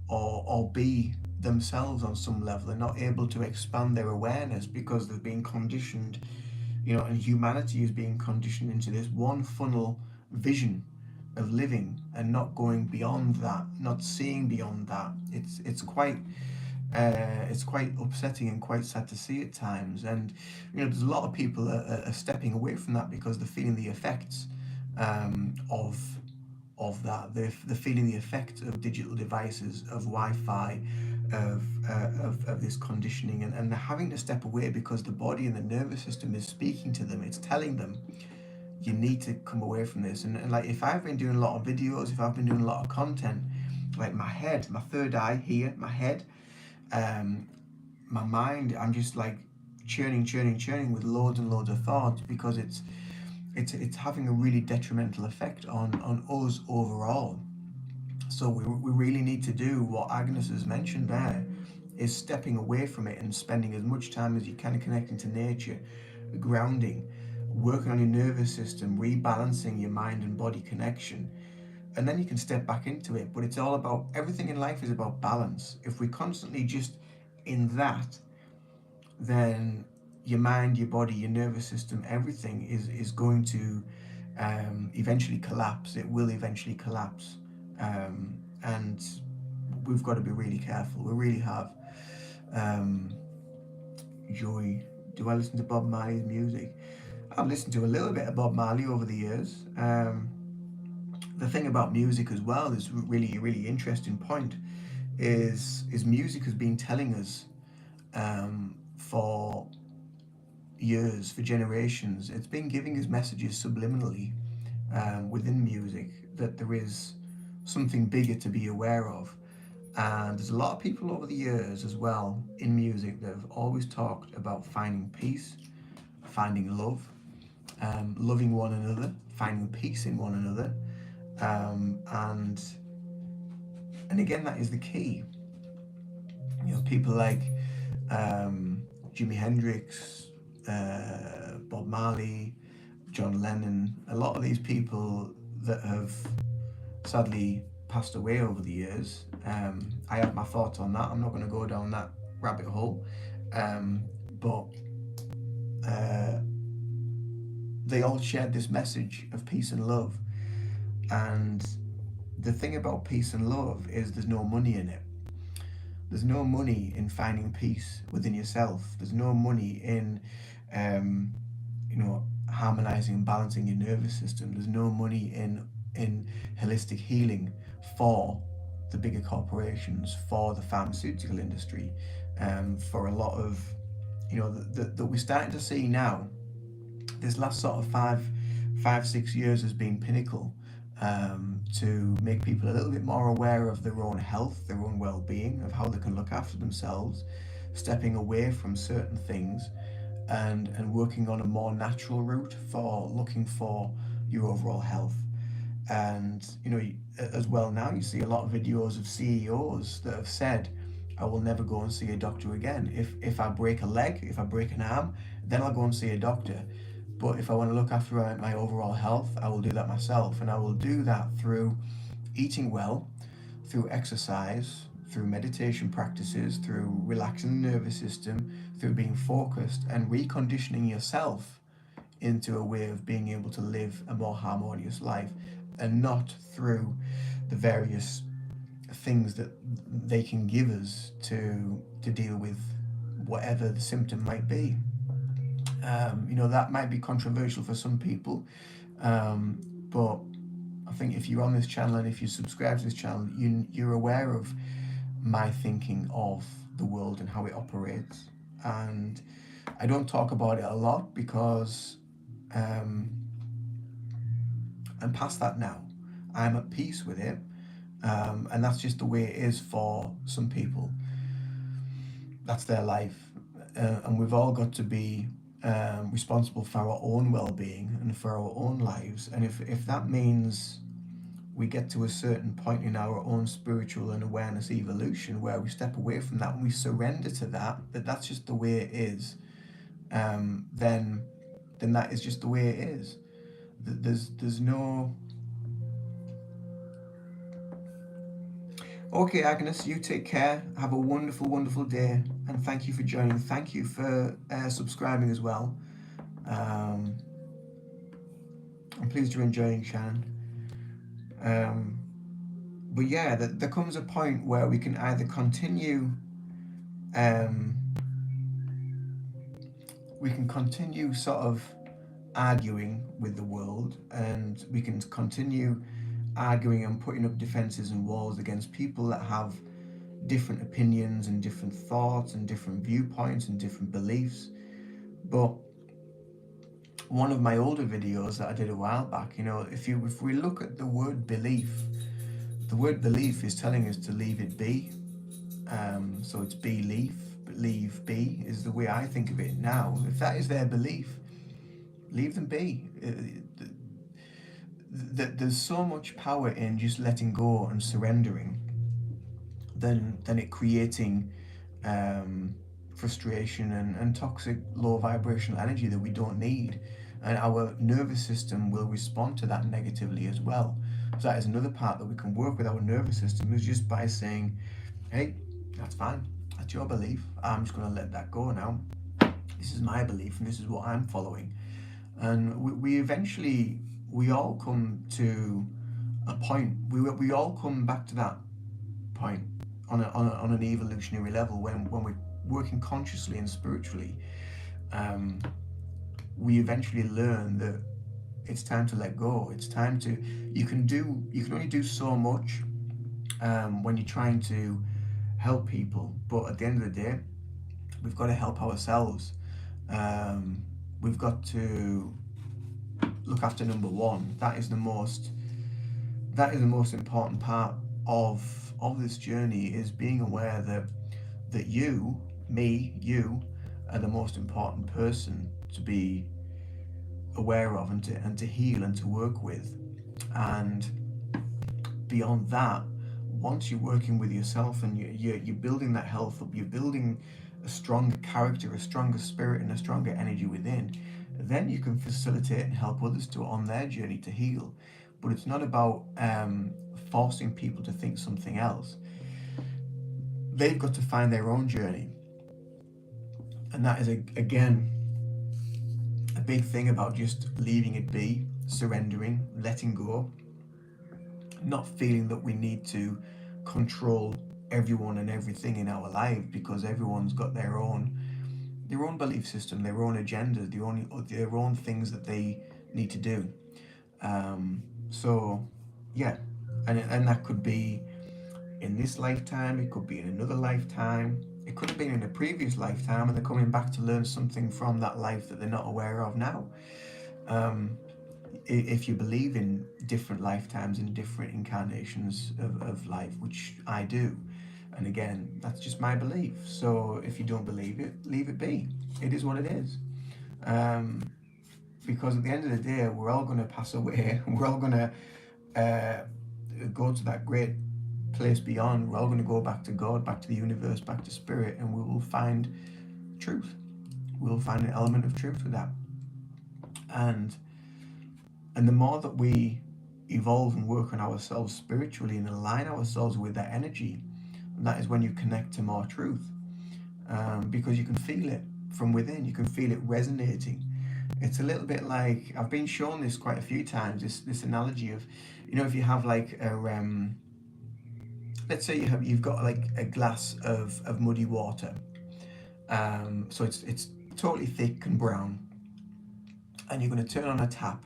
or be themselves on some level. They're not able to expand their awareness because they've been conditioned, and humanity is being conditioned into this one funnel vision of living and not going beyond that, not seeing beyond that. It's quite upsetting and quite sad to see at times. And there's a lot of people are stepping away from that because they're feeling the effects of that. They're feeling the effects of digital devices, of Wi-Fi, of this conditioning, and they're having to step away because the body and the nervous system is speaking to them. It's telling them you need to come away from this. And like if I've been doing a lot of videos, if I've been doing a lot of content, like my head, my third eye here, my head, um, my mind, I'm just like churning with loads and loads of thoughts because it's having a really detrimental effect on us overall. So we really need to do what Agnes has mentioned there, is stepping away from it and spending as much time as you can connecting to nature, grounding, working on your nervous system, rebalancing your mind and body connection. And then you can step back into it. But it's all about, everything in life is about balance. If we constantly just in that, then your mind, your body, your nervous system, everything is going to eventually collapse. It will eventually collapse. And we've got to be really careful. We really have. Um, Joy. Do I listen to Bob Marley's music? I've listened to a little bit of Bob Marley over the years. The thing about music as well is really interesting point is music has been telling us for years, for generations. It's been giving us messages subliminally within music that there is something bigger to be aware of. And there's a lot of people over the years as well in music that have always talked about finding peace, finding love, loving one another, finding peace in one another, and again that is the key. People like Jimi Hendrix, Bob Marley, John Lennon, a lot of these people that have sadly passed away over the years. I have my thoughts on that. I'm not going to go down that rabbit hole, but they all shared this message of peace and love. And the thing about peace and love is there's no money in it. There's no money in finding peace within yourself. There's no money in, um, harmonizing and balancing your nervous system. There's no money in holistic healing for the bigger corporations, for the pharmaceutical industry, for a lot of, that we're starting to see now. This last sort of 6 years has been pinnacle, to make people a little bit more aware of their own health, their own well-being, of how they can look after themselves, stepping away from certain things, and working on a more natural route for looking for your overall health. And as well, now you see a lot of videos of CEOs that have said, I will never go and see a doctor again. If I break a leg, if I break an arm, then I'll go and see a doctor. But if I want to look after my overall health, I will do that myself. And I will do that through eating well, through exercise, through meditation practices, through relaxing the nervous system, through being focused and reconditioning yourself into a way of being able to live a more harmonious life, and not through the various things that they can give us to deal with whatever the symptom might be. That might be controversial for some people, but I think if you're on this channel and if you subscribe to this channel, you're aware of my thinking of the world and how it operates. And I don't talk about it a lot because I'm past that now. I'm at peace with it, and that's just the way it is for some people. That's their life, and we've all got to be responsible for our own well-being and for our own lives. And if that means we get to a certain point in our own spiritual and awareness evolution where we step away from that and we surrender to that's just the way it is, then that is just the way it is. There's no. Okay, Agnes, you take care. Have a wonderful, wonderful day, and thank you for joining. Thank you for subscribing as well. I'm pleased you're enjoying, Shannon. But yeah, there comes a point where we can either continue sort of arguing with the world, and we can continue arguing and putting up defenses and walls against people that have different opinions and different thoughts and different viewpoints and different beliefs. But one of my older videos that I did a while back, if we look at the word belief, the word belief is telling us to leave it be. So it's belief, but leave be is the way I think of it now. If that is their belief, leave them be. There's so much power in just letting go and surrendering than it creating frustration and toxic low vibrational energy that we don't need. And our nervous system will respond to that negatively as well. So that is another part that we can work with our nervous system, is just by saying, hey, that's fine, that's your belief, I'm just going to let that go now. This is my belief and this is what I'm following. And we eventually, we all come to a point, we all come back to that point on an evolutionary level when we're working consciously and spiritually. We eventually learn that it's time to let go. It's time to, you can only do so much when you're trying to help people, but at the end of the day, we've got to help ourselves. We've got to look after number one. That is the most important part of this journey, is being aware that you are the most important person to be aware of and to heal and to work with. And beyond that, once you're working with yourself and you're building that health up, you're building a stronger character, a stronger spirit, and a stronger energy within, then you can facilitate and help others on their journey to heal. But it's not about forcing people to think something else. They've got to find their own journey. And that is, again, a big thing about just leaving it be, surrendering, letting go, not feeling that we need to control everyone and everything in our life, because everyone's got their own belief system, their own agenda, their own things that they need to do. So yeah, and that could be in this lifetime, it could be in another lifetime, it could have been in a previous lifetime, and they're coming back to learn something from that life that they're not aware of now. If you believe in different lifetimes and different incarnations of life, which I do, and again, that's just my belief. So if you don't believe it, leave it be. It is what it is. Because at the end of the day, we're all going to pass away. We're all going to go to that great place beyond. We're all going to go back to God, back to the universe, back to spirit, and we will find truth. We'll find an element of truth with that. And the more that we evolve and work on ourselves spiritually and align ourselves with that energy, that is when you connect to more truth. Because you can feel it from within. You can feel it resonating. It's a little bit like, I've been shown this quite a few times. This analogy of, you know, if you have like a let's say you've got like a glass of muddy water. So it's totally thick and brown, and you're going to turn on a tap,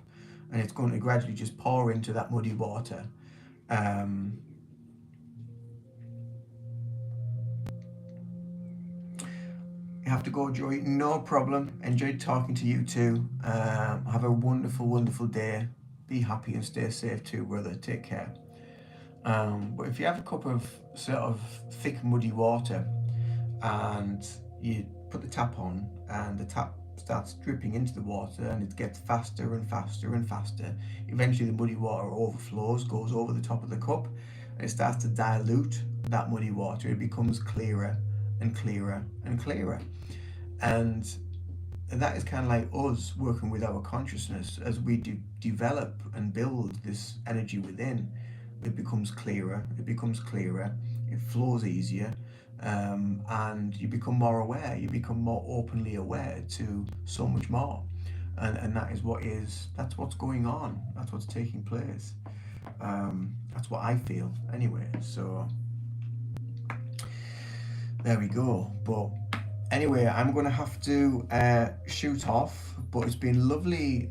and it's going to gradually just pour into that muddy water. Um, you have to go, Joy. No problem. Enjoyed talking to you too. Have a wonderful, wonderful day. Be happy and stay safe too, brother. Take care. But if you have a cup of sort of thick, muddy water, and you put the tap on, and the tap starts dripping into the water, and it gets faster and faster and faster. Eventually, the muddy water overflows, goes over the top of the cup, and it starts to dilute that muddy water. It becomes clearer and clearer and clearer. And that is kind of like us working with our consciousness as we develop and build this energy within. It becomes clearer, it becomes clearer, it flows easier, and you become more aware, you become more openly aware to so much more. And that's what's going on, that's what's taking place. That's what I feel anyway. So there we go. But anyway, I'm going to have to shoot off. But it's been lovely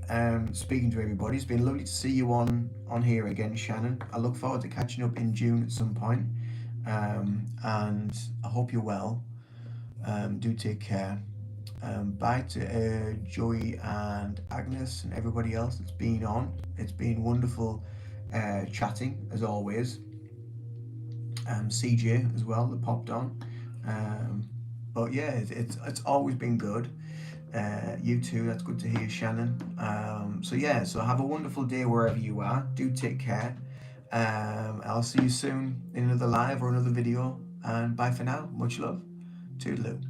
speaking to everybody. It's been lovely to see you on here again, Shannon. I look forward to catching up in June at some point. And I hope you're well. Do take care. Bye to Joey and Agnes and everybody else that's been on. It's been wonderful chatting as always. CJ as well that popped on. But yeah, it's always been good. You too, that's good to hear, Shannon. So yeah, so have a wonderful day wherever you are. Do take care. I'll see you soon in another live or another video. And bye for now. Much love. Toodaloo.